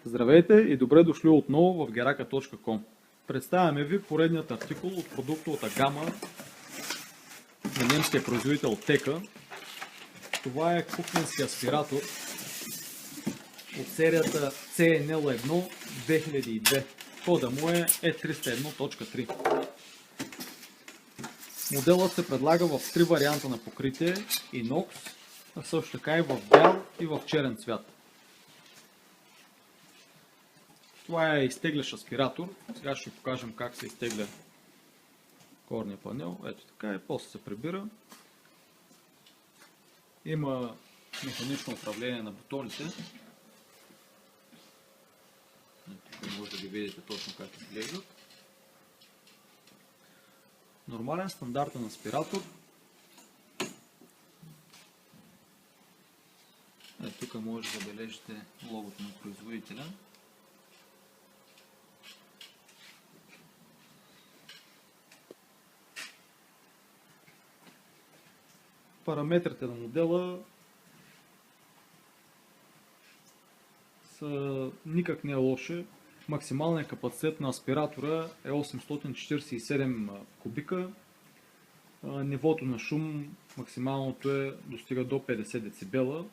Здравейте и добре дошли отново в geraka.com. Представяме ви поредният артикул от продуктовата гама на немския производител Тека. Това е кухненски аспиратор от серията CNL1 2002. Кода му е E301.3. Моделът се предлага в три варианта на покритие: inox, а също така и в бял и в черен цвят. Това е изтеглящ аспиратор. Сега ще ви покажем как се изтегля горния панел. Ето така и после се прибира. Има механично управление на бутоните. Тук може да ги видите точно как изглеждат. Нормален стандартен аспиратор. Ето тук може да забележите логото на производителя. Параметрите на модела са никак не е лоши. Максималният капацитет на аспиратора е 847 кубика. Нивото на шум максималното достига до 50 децибела.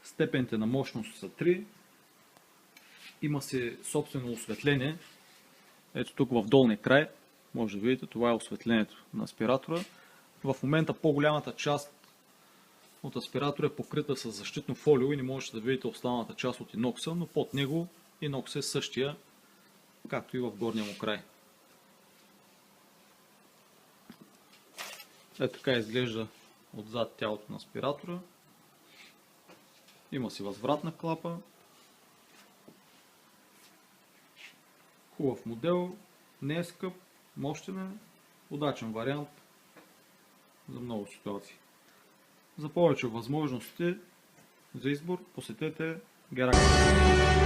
Степените на мощност са 3. Има си собствено осветление. Ето тук в долния край може да видите, това е осветлението на аспиратора. В момента по-голямата част от аспиратора е покрита с защитно фолио и не можете да видите останалата част от инокса, но под него инокс е същия, както и в горния му край. Ето така изглежда отзад тялото на аспиратора. Има си възвратна клапа. Хубав модел, не е скъп, мощен е, удачен вариант за много ситуации. За повече възможности за избор посетете geraka.com.